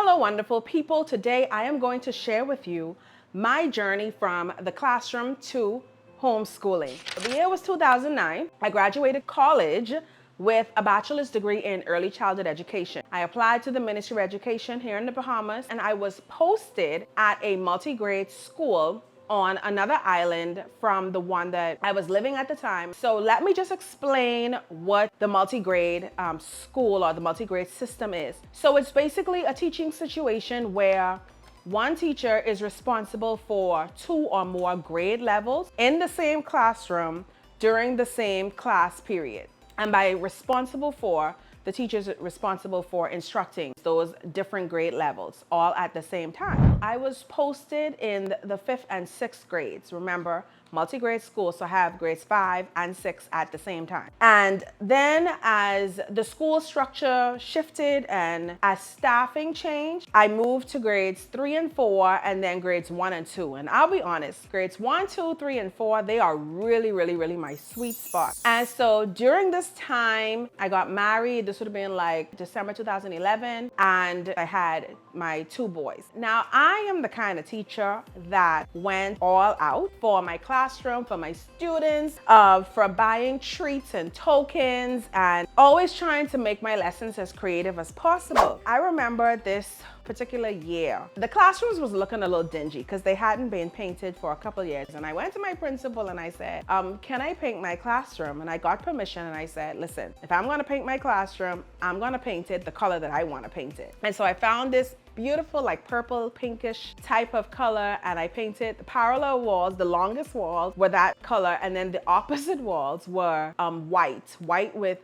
Hello, wonderful people. Today I am going to share with you my journey from the classroom to homeschooling. The year was 2009. I graduated college with a bachelor's degree in early childhood education. I applied to the Ministry of Education here in the Bahamas, and I was posted at a multi-grade school on another island from the one that I was living at the time. So let me just explain what the multi-grade school or the multi-grade system is. So it's basically a teaching situation where one teacher is responsible for 2 or more grade levels in the same classroom during the same class period. And by responsible for, the teacher's responsible for instructing those different grade levels all at the same time. I was posted in the 5th and 6th grades. Remember, multi-grade school, so I have grades 5 and 6 at the same time. And then as the school structure shifted and as staffing changed, I moved to grades 3 and 4 and then grades 1 and 2. And I'll be honest, grades 1, 2, 3, and 4, they are really my sweet spot. And so during this time, I got married. This would have been like December 2011, and I had my 2 boys. Now, I am the kind of teacher that went all out for my classroom, for my students, for buying treats and tokens, and always trying to make my lessons as creative as possible. I remember this particular year, the classrooms was looking a little dingy because they hadn't been painted for a couple years. And I went to my principal and I said, can I paint my classroom? And I got permission and I said, listen, if I'm gonna paint my classroom, I'm gonna paint it the color that I wanna paint it. And so I found this beautiful like purple pinkish type of color, and I painted the parallel walls, the longest walls were that color, and then the opposite walls were white with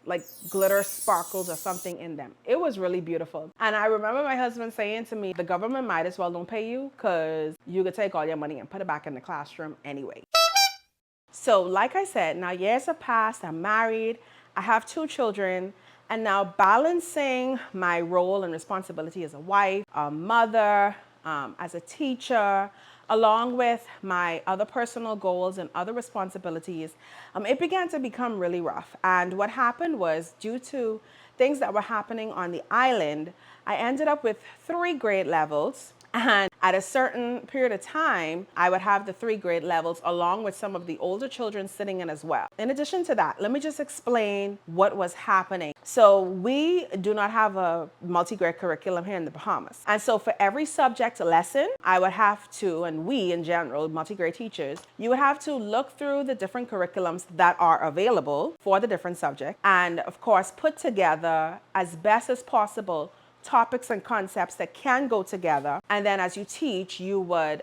like glitter sparkles or something in them. It was really beautiful. And I remember my husband saying to me, the government might as well don't pay you because you could take all your money and put it back in the classroom anyway. So like I said, now years have passed, I'm married, I have 2 children, and now balancing my role and responsibility as a wife, a mother, as a teacher, along with my other personal goals and other responsibilities, it began to become really rough. And what happened was, due to things that were happening on the island, I ended up with 3 grade levels. And at a certain period of time, I would have the 3 grade levels along with some of the older children sitting in as well. In addition to that, let me just explain what was happening. So we do not have a multi-grade curriculum here in the Bahamas. And so for every subject lesson, I would have to, and we in general, multi-grade teachers, you would have to look through the different curriculums that are available for the different subjects and of course put together as best as possible topics and concepts that can go together. And then as you teach, you would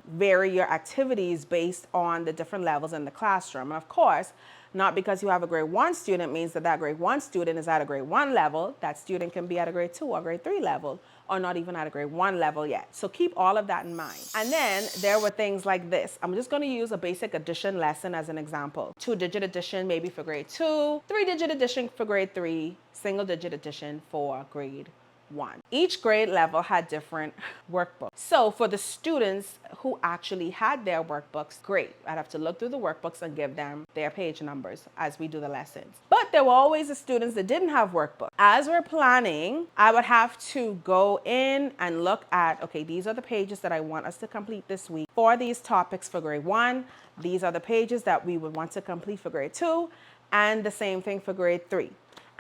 vary your activities based on the different levels in the classroom. And of course, not because you have a grade 1 student means that that grade 1 student is at a grade 1 level. That student can be at a grade 2 or grade 3 level, or not even at a grade 1 level yet. So keep all of that in mind. And then there were things like this. I'm just gonna use a basic addition lesson as an example. 2-digit addition maybe for grade 2, 3-digit addition for grade 3, single-digit addition for grade 1. Each grade level had different workbooks. So for the students who actually had their workbooks, great. I'd have to look through the workbooks and give them their page numbers as we do the lessons. But there were always the students that didn't have workbooks. As we're planning, I would have to go in and look at, okay, these are the pages that I want us to complete this week for these topics for grade 1. These are the pages that we would want to complete for grade 2, and the same thing for grade 3.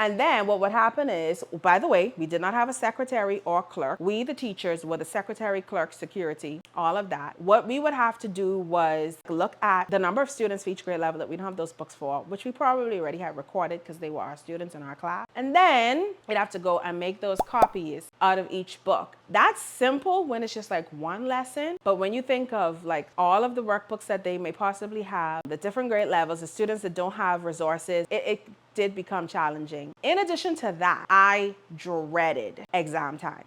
And then what would happen is, by the way, we did not have a secretary or clerk. We, the teachers, were the secretary, clerk, security, all of that. What we would have to do was look at the number of students for each grade level that we don't have those books for, which we probably already had recorded because they were our students in our class. And then we'd have to go and make those copies out of each book. That's simple when it's just like one lesson. But when you think of like all of the workbooks that they may possibly have, the different grade levels, the students that don't have resources, it did become challenging. In addition to that, I dreaded exam time.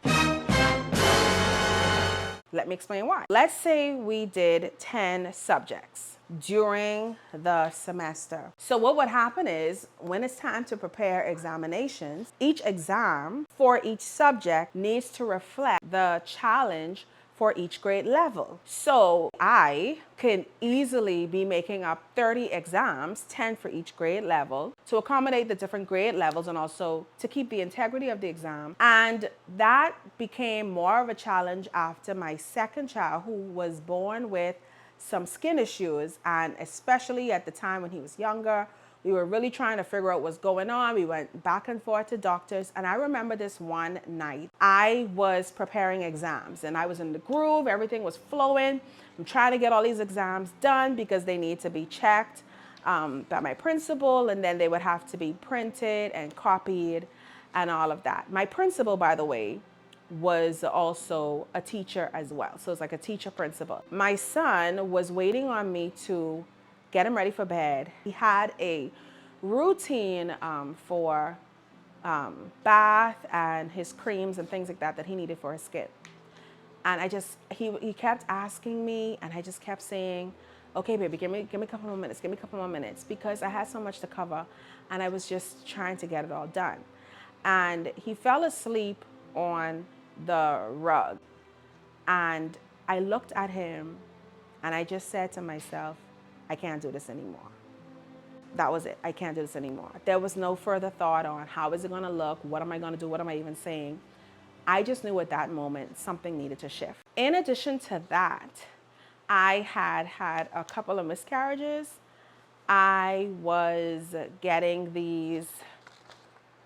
Let me explain why. Let's say we did 10 subjects during the semester. So what would happen is, when it's time to prepare examinations, each exam for each subject needs to reflect the challenge for each grade level. So I can easily be making up 30 exams, 10 for each grade level, to accommodate the different grade levels and also to keep the integrity of the exam. And that became more of a challenge after my second child, who was born with some skin issues. And especially at the time when he was younger, we were really trying to figure out what's going on. We went back and forth to doctors. And I remember this one night, I was preparing exams and I was in the groove. Everything was flowing. I'm trying to get all these exams done because they need to be checked by my principal, and then they would have to be printed and copied and all of that. My principal, by the way, was also a teacher as well. So it's like a teacher principal. My son was waiting on me to get him ready for bed. He had a routine for bath and his creams and things like that that he needed for his skin. And he kept asking me, and I just kept saying, okay, baby, give me a couple more minutes, because I had so much to cover and I was just trying to get it all done. And he fell asleep on the rug, and I looked at him and I just said to myself, I can't do this anymore. That was it. I can't do this anymore. There was no further thought on how is it going to look? What am I going to do? What am I even saying? I just knew at that moment something needed to shift. In addition to that, I had a couple of miscarriages. I was getting these,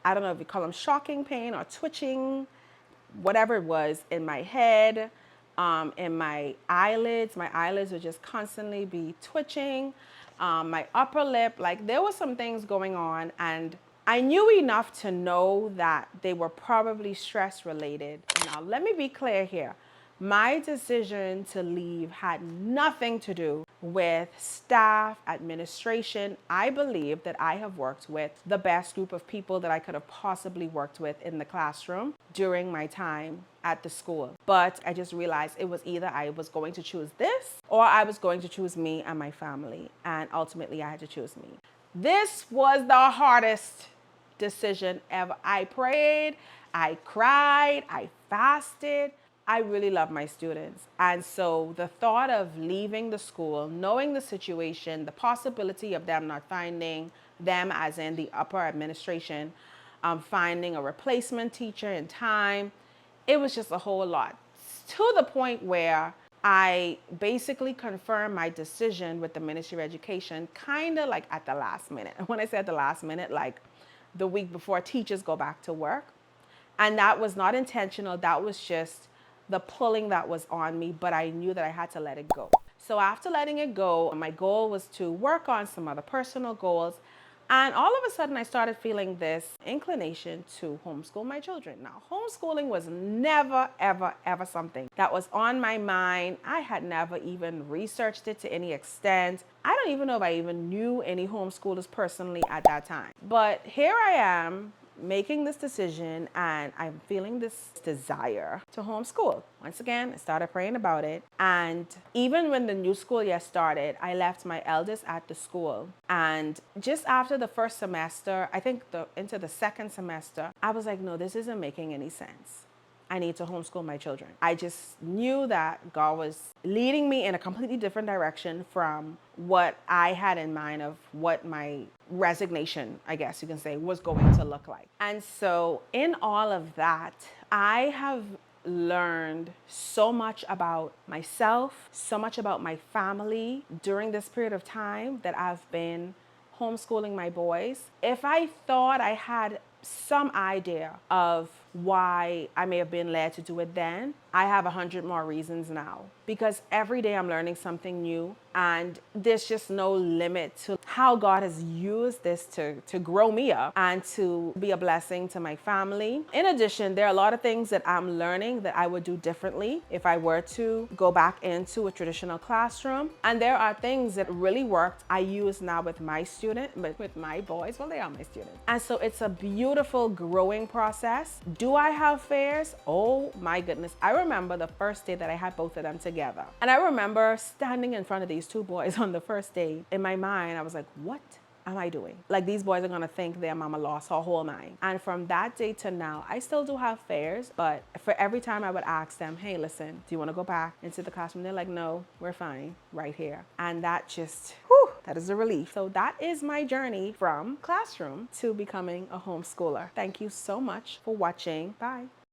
I don't know if you call them shocking pain or twitching, whatever it was, in my head, in my eyelids. My eyelids would just constantly be twitching. My upper lip, like there were some things going on, and I knew enough to know that they were probably stress related. Now, let me be clear here. My decision to leave had nothing to do with staff, administration. I believe that I have worked with the best group of people that I could have possibly worked with in the classroom during my time at the school. But I just realized it was either I was going to choose this or I was going to choose me and my family. And ultimately, I had to choose me. This was the hardest decision ever. I prayed, I cried, I fasted. I really love my students. And so the thought of leaving the school, knowing the situation, the possibility of them not finding them, as in the upper administration, finding a replacement teacher in time, it was just a whole lot. To the point where I basically confirmed my decision with the Ministry of Education kind of like at the last minute. When I say at the last minute, like the week before teachers go back to work. And that was not intentional. That was just the pulling that was on me, but I knew that I had to let it go. So after letting it go, my goal was to work on some other personal goals. And all of a sudden, I started feeling this inclination to homeschool my children. Now, homeschooling was never, ever, ever something that was on my mind. I had never even researched it to any extent. I don't even know if I even knew any homeschoolers personally at that time. But here I am, making this decision, and I'm feeling this desire to homeschool. Once again, I started praying about it. And even when the new school year started, I left my eldest at the school. And just after the first semester, I think into the second semester, I was like, no, this isn't making any sense. I need to homeschool my children. I just knew that God was leading me in a completely different direction from what I had in mind of what my resignation, I guess you can say, was going to look like. And so in all of that, I have learned so much about myself, so much about my family during this period of time that I've been homeschooling my boys. If I thought I had some idea of why I may have been led to do it then, I have 100 more reasons now, because every day I'm learning something new, and there's just no limit to how God has used this to grow me up and to be a blessing to my family. In addition, there are a lot of things that I'm learning that I would do differently if I were to go back into a traditional classroom. And there are things that really worked I use now with my with my boys. Well, they are my students. And so it's a beautiful growing process. Do I have fears? Oh my goodness. I remember the first day that I had both of them together. And I remember standing in front of these two boys on the first day. In my mind, I was like, what am I doing? Like, these boys are gonna think their mama lost her whole mind. And from that day to now, I still do have fears, but for every time I would ask them, hey, listen, do you wanna go back into the classroom? They're like, no, we're fine right here. And that just, whew, that is a relief. So that is my journey from classroom to becoming a homeschooler. Thank you so much for watching. Bye.